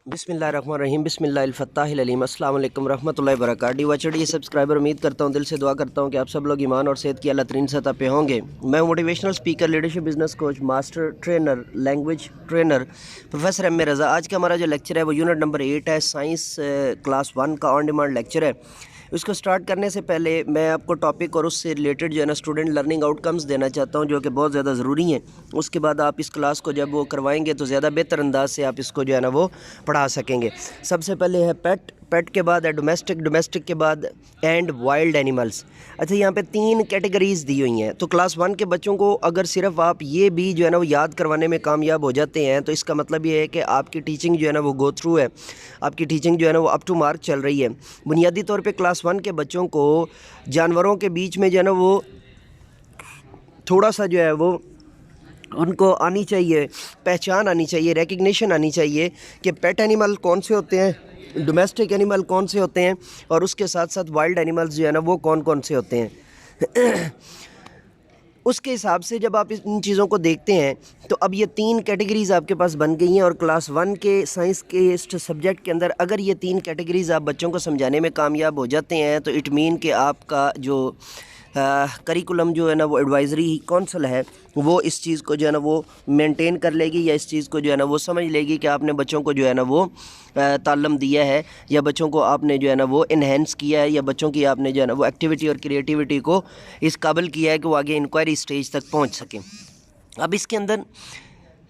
बिस्मिल्लाहिर्रहमानिर्रहीम बिस्मिल्लाहिल-फत्ताहिल-अलीम अस्सलाम वालेकुम रहमतुल्लाहि व बरकातहू। वाचड़ी सब्सक्राइबर, उम्मीद करता हूँ, दिल से दुआ करता हूँ कि आप सब लोग ईमान और सेहत की अल्लाह तरीन सतह पे होंगे। मैं motivational speaker, leadership, business coach, master trainer, language trainer professor M A Raza. आज का हमारा जो लेक्चर है वो यूनिट नंबर 8 है, साइंस क्लास 1 का ऑन डिमांड लेक्चर है। उसको स्टार्ट करने से पहले मैं आपको टॉपिक और उससे रिलेटेड जो है ना स्टूडेंट लर्निंग आउटकम्स देना चाहता हूँ, जो कि बहुत ज़्यादा ज़रूरी हैं। उसके बाद आप इस क्लास को जब वो करवाएंगे तो ज़्यादा बेहतर अंदाज से आप इसको जो है ना वो पढ़ा सकेंगे। सबसे पहले है पेट, पेट के बाद है डोमेस्टिक, डोमेस्टिक के बाद एंड वाइल्ड एनिमल्स। अच्छा, यहाँ पे 3 कैटेगरीज़ दी हुई हैं। तो क्लास 1 के बच्चों को अगर सिर्फ आप ये भी जो है ना वो याद करवाने में कामयाब हो जाते हैं तो इसका मतलब ये है कि आपकी टीचिंग जो है ना वो गो थ्रू है, आपकी टीचिंग जो है ना वो अप टू मार्क चल रही है। बुनियादी तौर पे क्लास 1 के बच्चों को जानवरों के बीच में जो है ना वो थोड़ा सा जो है वो उनको आनी चाहिए, पहचान आनी चाहिए, रिकग्निशन आनी चाहिए कि पेट एनिमल कौन से होते हैं, डोमेस्टिक एनिमल कौन से होते हैं और उसके साथ साथ वाइल्ड एनिमल्स जो है ना वो कौन कौन से होते हैं। उसके हिसाब से जब आप इन चीज़ों को देखते हैं तो अब ये 3 कैटेगरीज़ आपके पास बन गई हैं और क्लास 1 के साइंस के इस सब्जेक्ट के अंदर अगर ये 3 कैटेगरीज़ आप बच्चों को समझाने में कामयाब हो जाते हैं तो इट मीन कि आपका जो करिकुलम जो है ना वो एडवाइज़री कौंसल है वो इस चीज़ को जो है ना वो मेंटेन कर लेगी या इस चीज़ को जो है ना वो समझ लेगी कि आपने बच्चों को जो है ना वो ताल्लुम दिया है या बच्चों को आपने जो है ना वो इन्हेंस किया है या बच्चों की आपने जो है ना वो एक्टिविटी और क्रिएटिविटी को इस काबिल किया है कि वो आगे इंक्वायरी स्टेज तक पहुँच सकें। अब इसके अंदर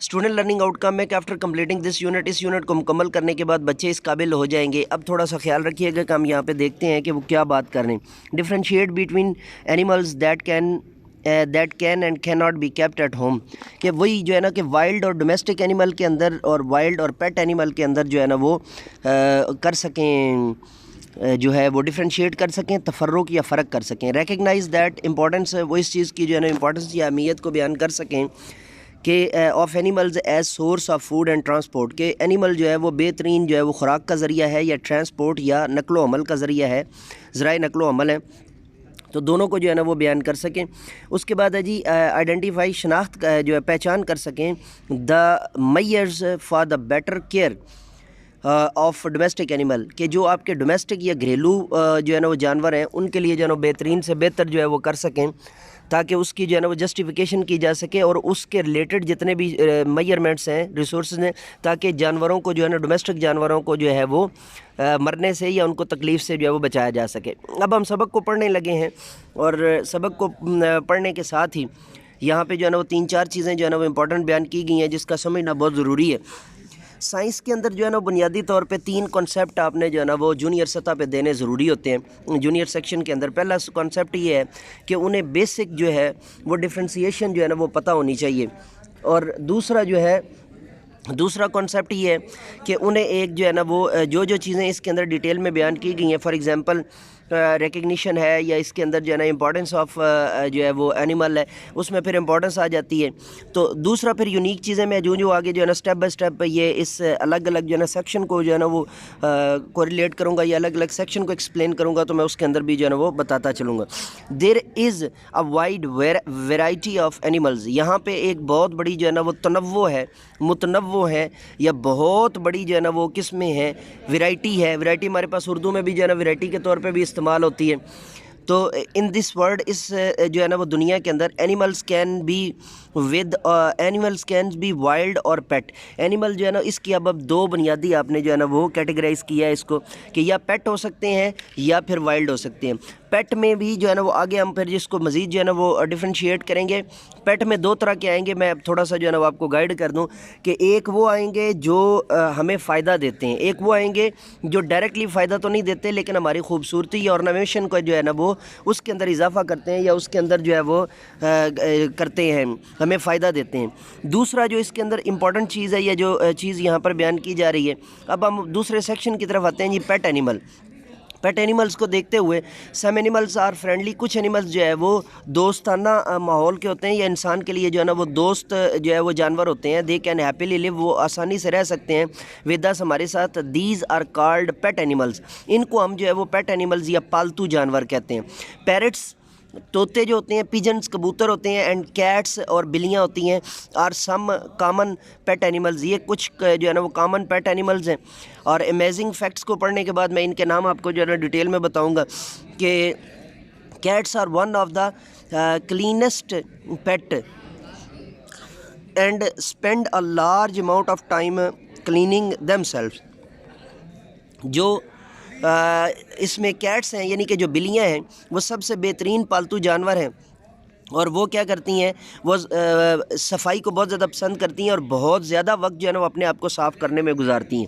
स्टूडेंट लर्निंग आउटकम है कि आफ्टर कंप्लीटिंग दिस यूनिट, इस यूनिट को मुकम्मल करने के बाद बच्चे इस काबिल हो जाएंगे। अब थोड़ा सा ख्याल रखिएगा कि हम यहाँ पे देखते हैं कि वो क्या बात कर रहे हैं। Differentiate between animals that can and can not be kept at home, कि वही जो है ना कि वाइल्ड और डोमेस्टिक एनिमल के अंदर और वाइल्ड और पेट एनिमल के अंदर जो है ना वो कर सकें, जो है वो डिफ्रेंशिएट कर सकें, तफर्रुक या फ़र्क कर सकें। रिकग्नाइज़ दैट इंपॉर्टेंस, वो इस चीज़ की जो है ना इंपॉर्टेंस या अहमियत को बयान कर सकें कि of animals as source of food and transport, के एनिमल जो है वो बेहतरीन जो है वो खुराक का ज़रिया है या ट्रांसपोर्ट या नकलो अमल का ज़रिया है, ज़राए नकलो अमल है। तो दोनों को जो है ना वो बयान कर सकें। उसके बाद है जी आइडेंटिफाई, शनाख्त का जो है पहचान कर सकें the measures for the better care of domestic animal, के जो आपके डोमेस्टिक या घरेलू जो है ना वो जानवर हैं उनके लिए जो है ना बेहतरीन से बेहतर जो है वो कर सकें ताकि उसकी जो है ना वो जस्टिफिकेशन की जा सके और उसके रिलेटेड जितने भी मेजरमेंट्स हैं, रिसोर्सेज हैं, ताकि जानवरों को जो है ना डोमेस्टिक जानवरों को जो है वो मरने से या उनको तकलीफ़ से जो है वो बचाया जा सके। अब हम सबक को पढ़ने लगे हैं और सबक को पढ़ने के साथ ही यहाँ पे जो है ना वो 3-4 चीज़ें जो है ना वो इम्पोर्टेंट बयान की गई हैं जिसका समझना बहुत ज़रूरी है। साइंस के अंदर जो है ना बुनियादी तौर पे 3 कॉन्सेप्ट आपने जो है ना वो जूनियर सतह पे देने ज़रूरी होते हैं। जूनियर सेक्शन के अंदर पहला कॉन्सेप्ट ये है कि उन्हें बेसिक जो है वो डिफ्रेंसिएशन जो है ना वो पता होनी चाहिए और दूसरा कॉन्सेप्ट ये है कि उन्हें एक जो है ना वो जो चीज़ें इसके अंदर डिटेल में बयान की गई हैं, फॉर एग्ज़ाम्पल रिकग्निशन है या इसके अंदर जो है ना इंपॉर्टेंस ऑफ जो है वो एनिमल है, उसमें फिर इंपॉर्टेंस आ जाती है। तो दूसरा फिर यूनिक चीज़ें मैं जो आगे जो है ना स्टेप बाय स्टेप ये इस अलग अलग जो है ना सेक्शन को जो है ना वो कोरिलेट करूँगा या अलग अलग सेक्शन को एक्सप्लेन करूँगा तो मैं उसके अंदर भी जो है ना वो बताता चलूँगा। There is a wide variety of animals, यहाँ पे एक बहुत बड़ी जो है ना वो मुतनव्वो है या बहुत बड़ी जो है ना वो किस्में हैं, वैरायटी है। वैरायटी हमारे पास उर्दू में भी जो है ना वैरायटी के तौर पे भी इस्तेमाल होती है। तो इन दिस वर्ड, इस जो है ना वो दुनिया के अंदर एनिमल्स कैन बी वाइल्ड और पेट। एनिमल जो है ना इसकी अब 2 बुनियादी आपने जो है ना वो कैटेगराइज़ किया है इसको कि या पेट हो सकते हैं या फिर वाइल्ड हो सकते हैं। पेट में भी जो है ना वो आगे हम फिर जिसको मज़ीद जो है ना वो डिफ्रेंशिएट करेंगे। पेट में 2 तरह के आएंगे, मैं थोड़ा सा जो है ना वो आपको गाइड कर दूं कि एक वो आएंगे जो हमें फ़ायदा देते हैं, एक वो आएंगे जो डायरेक्टली फ़ायदा तो नहीं देते लेकिन हमारी खूबसूरती और ऑर्नामेशन को जो है ना वो उसके अंदर इजाफा करते हैं या उसके अंदर जो है वो करते हैं, हमें फ़ायदा देते हैं। दूसरा जो इसके अंदर इंपॉर्टेंट चीज़ है या जो चीज़ यहाँ पर बयान की जा रही है, अब हम दूसरे सेक्शन की तरफ आते हैं जी, पेट एनिमल। पेट एनिमल्स को देखते हुए सम एनिमल्स आर फ्रेंडली, कुछ एनिमल्स जो है वो दोस्ताना माहौल के होते हैं या इंसान के लिए जो है ना वो दोस्त जो है वो जानवर होते हैं। दे कैन हैप्पीली लिव, वो आसानी से रह सकते हैं विद अस, हमारे साथ। These are called pet animals, इनको हम जो है वो पेट एनिमल्स या पालतू जानवर कहते हैं। पैरट्स طوطے جو ہوتے ہیں پیجنس کبوتر ہوتے ہیں اینڈ کیٹس اور بلیاں ہوتی ہیں are some common pet animals. یہ کچھ جو ہے نا وہ کامن پیٹ اینیملز ہیں. اور امیزنگ فیکٹس کو پڑھنے کے بعد میں ان کے نام آپ کو جو ہے نا ڈیٹیل میں بتاؤں گا کہ cats are one of the cleanest pet and spend a large amount of time cleaning them self. جو اس میں کیٹس ہیں یعنی کہ جو بلیاں ہیں وہ سب سے بہترین پالتو جانور ہیں اور وہ کیا کرتی ہیں وہ صفائی کو بہت زیادہ پسند کرتی ہیں اور بہت زیادہ وقت جو ہے نا وہ اپنے آپ کو صاف کرنے میں گزارتی ہیں.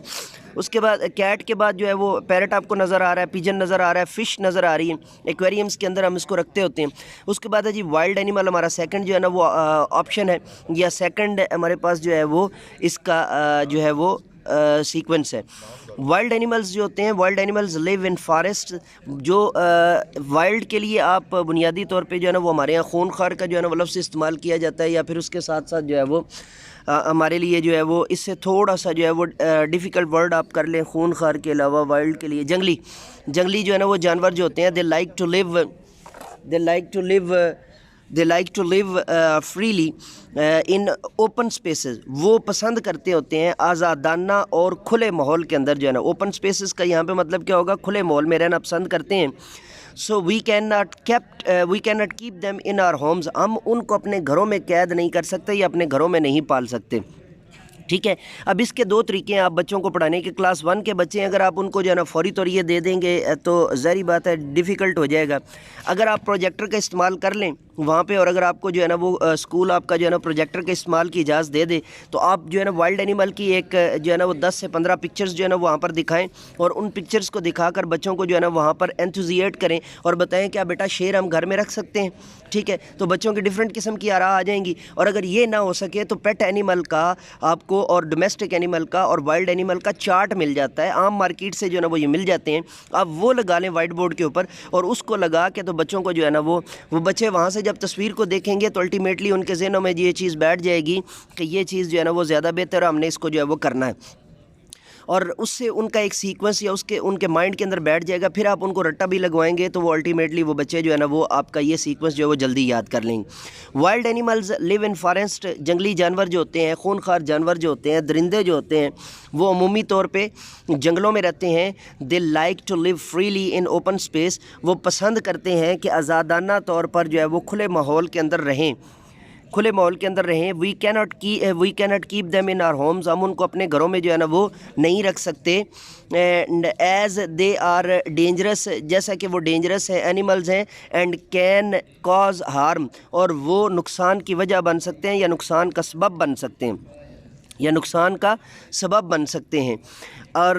اس کے بعد کیٹ کے بعد جو ہے وہ پیرٹ آپ کو نظر آ رہا ہے, پیجن نظر آ رہا ہے, فش نظر آ رہی ہے, ایکویریمس کے اندر ہم اس کو رکھتے ہوتے ہیں. اس کے بعد ہے جی وائلڈ اینیمل ہمارا سیکنڈ جو ہے نا وہ آپشن ہے یا سیکنڈ ہمارے پاس جو ہے وہ اس کا جو ہے وہ سیکوینس ہے. وائلڈ اینیملز جو ہوتے ہیں وائلڈ اینیملز لیو ان فارسٹ. جو وائلڈ کے لیے آپ بنیادی طور پہ جو ہے نا وہ ہمارے یہاں خونخوار کا جو ہے نا وہ لفظ استعمال کیا جاتا ہے یا پھر اس کے ساتھ ساتھ جو ہے وہ ہمارے لیے جو ہے وہ اس سے تھوڑا سا جو ہے وہ ڈیفیکلٹ ورڈ آپ کر لیں خونخوار کے علاوہ وائلڈ کے لیے جنگلی جو ہے نا وہ جانور جو ہوتے ہیں they like to live freely in open spaces. وہ پسند کرتے ہوتے ہیں آزادانہ اور کھلے ماحول کے اندر جو ہے نا. اوپن سپیسز کا یہاں پہ مطلب کیا ہوگا, کھلے ماحول میں رہنا پسند کرتے ہیں. So we can not keep them in our homes. ہم ان کو اپنے گھروں میں قید نہیں کر سکتے یا اپنے گھروں میں نہیں پال سکتے. ٹھیک ہے. اب اس کے دو طریقے ہیں آپ بچوں کو پڑھانے کے. کلاس 1 کے بچے ہیں اگر آپ ان کو جو ہے نا فوری طور یہ دے دیں گے تو ظاہری بات ہے ڈیفیکلٹ ہو جائے گا. اگر آپ پروجیکٹر کا استعمال کر لیں وہاں پہ اور اگر آپ کو جو ہے نا وہ اسکول آپ کا جو ہے نا پروجیکٹر کے استعمال کی اجازت دے دے تو آپ جو ہے نا وائلڈ اینیمل کی ایک جو ہے نا وہ 10 سے 15 پکچرز جو ہے نا وہاں پر دکھائیں اور ان پکچرز کو دکھا کر بچوں کو جو ہے نا وہاں پر انتھوزیٹ کریں اور بتائیں کیا بیٹا شیر ہم گھر میں رکھ سکتے ہیں. ٹھیک ہے. تو بچوں کی ڈفرینٹ قسم کی آراء آ جائیں گی. اور اگر یہ نہ ہو سکے تو پیٹ اینیمل کا آپ کو اور ڈومیسٹک اینیمل کا اور وائلڈ اینیمل کا چارٹ مل جاتا ہے. عام مارکیٹ سے جو ہے نا وہ یہ مل جاتے ہیں. آپ وہ لگا لیں وائٹ بورڈ کے اوپر اور اس کو لگا کے تو بچوں کو جو ہے نا وہ بچے وہاں سے جب تصویر کو دیکھیں گے تو الٹیمیٹلی ان کے ذہنوں میں یہ چیز بیٹھ جائے گی کہ یہ چیز جو ہے نا وہ زیادہ بہتر ہے, ہم نے اس کو جو ہے وہ کرنا ہے. اور اس سے ان کا ایک سیکوینس یا ان کے مائنڈ کے اندر بیٹھ جائے گا. پھر آپ ان کو رٹا بھی لگوائیں گے تو وہ الٹیمیٹلی وہ بچے جو ہے نا وہ آپ کا یہ سیکوینس جو ہے وہ جلدی یاد کر لیں گے. وائلڈ اینیملز لیو ان فارسٹ. جنگلی جانور جو ہوتے ہیں خونخوار جانور جو ہوتے ہیں درندے جو ہوتے ہیں وہ عمومی طور پہ جنگلوں میں رہتے ہیں. They like to live freely in open space. وہ پسند کرتے ہیں کہ آزادانہ طور پر جو ہے وہ کھلے ماحول کے اندر رہیں. We can't keep them in our homes. ہم ان کو اپنے گھروں میں جو ہے نا وہ نہیں رکھ سکتے. And as they are dangerous. جیسا کہ وہ ڈینجرس ہیں اینیملز ہیں. And can cause harm. اور وہ نقصان کی وجہ بن سکتے ہیں یا نقصان کا سبب بن سکتے ہیں. اور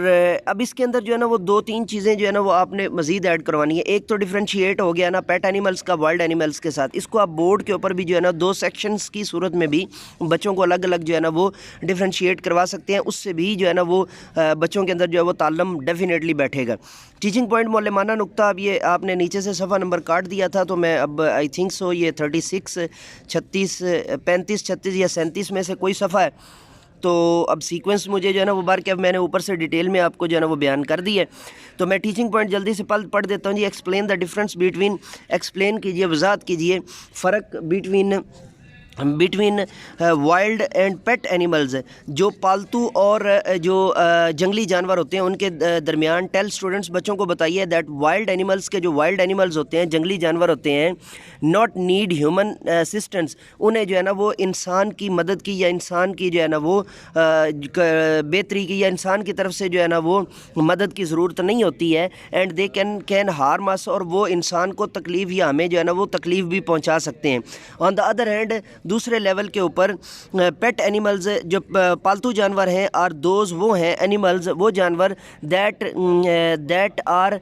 اب اس کے اندر جو ہے نا وہ 2-3 چیزیں جو ہے نا وہ آپ نے مزید ایڈ کروانی ہے. ایک تو ڈیفرینشیٹ ہو گیا نا پیٹ اینیملز کا وائلڈ اینیملز کے ساتھ. اس کو آپ بورڈ کے اوپر بھی جو ہے نا 2 سیکشنز کی صورت میں بھی بچوں کو الگ الگ جو ہے نا وہ ڈیفرینشیٹ کروا سکتے ہیں. اس سے بھی جو ہے نا وہ بچوں کے اندر جو ہے وہ تعلم ڈیفینیٹلی بیٹھے گا. ٹیچنگ پوائنٹ معلمانہ نقطہ. اب یہ آپ نے نیچے سے صفحہ نمبر کاٹ دیا تھا تو میں اب آئی تھنک سو یہ 36 36 35 36 یا 37 میں سے کوئی صفحہ ہے تو اب سیکوینس مجھے جو ہے نا وہ بار کہ اب میں نے اوپر سے ڈیٹیل میں آپ کو جو ہے نا وہ بیان کر دی ہے. تو میں ٹیچنگ پوائنٹ جلدی سے پڑھ دیتا ہوں جی. Explain the difference between. Explain کیجئے وضاحت کیجئے فرق between wild and pet animals. جو پالتو اور جو جنگلی جانور ہوتے ہیں ان کے درمیان. ٹیل اسٹوڈنٹس بچوں کو بتائیے دیٹ وائلڈ اینیملز کے جو وائلڈ اینیملز ہوتے ہیں جنگلی جانور ہوتے ہیں ناٹ نیڈ ہیومن اسسٹنس. انہیں جو ہے نا وہ انسان کی مدد کی یا انسان کی جو ہے نا وہ بہتری کی یا انسان کی طرف سے جو ہے نا وہ مدد کی ضرورت نہیں ہوتی ہے. اینڈ دے کین ہارم اس. اور وہ انسان کو تکلیف یا ہمیں جو ہے نا وہ تکلیف بھی پہنچا سکتے ہیں. آن دا ادر ہینڈ دوسرے لیول کے اوپر پیٹ اینیملز جو پالتو جانور ہیں آر دوز وہ ہیں اینیملز وہ جانور دیٹ آر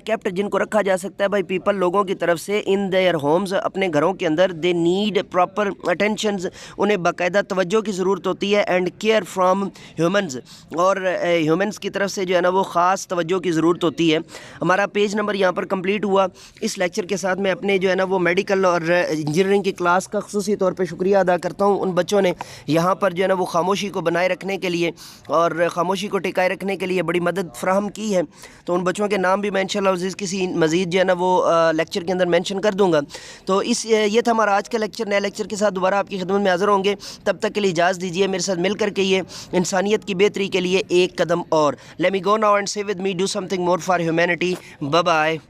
کیپٹ جن کو رکھا جا سکتا ہے بائی پیپل لوگوں کی طرف سے ان دیئر ہومز اپنے گھروں کے اندر. دے نیڈ پراپر اٹینشنز انہیں باقاعدہ توجہ کی ضرورت ہوتی ہے. اینڈ کیئر فرام ہیومنز اور ہیومنز کی طرف سے جو ہے نا وہ خاص توجہ کی ضرورت ہوتی ہے. ہمارا پیج نمبر یہاں پر کمپلیٹ ہوا. اس لیکچر کے ساتھ میں اپنے جو ہے نا وہ میڈیکل اور انجینئرنگ کی کلاس کا खसूसी तौर पे शुक्रिया अदा करता हूँ उन बच्चों ने यहाँ पर जो है ना वो खामोशी को बनाए रखने के लिए और ख़ामोशी को टिकाए रखने के लिए बड़ी मदद फ़राहम की है। तो उन बच्चों के नाम भी मैं इंशाअल्लाह अज़ीज़ किसी मज़ीद जो है ना वो लेक्चर के अंदर मेंशन कर दूँगा। तो ये था हमारा आज का लेक्चर। नए लेक्चर के साथ दोबारा आपकी खिदमत में हाज़िर होंगे। तब तक के लिए इजाज़त दीजिए। मेरे साथ मिल कर के ये इंसानियत की बेहतरी के लिए एक कदम और। Let me go now and say with me do something more for humanity. Bye bye.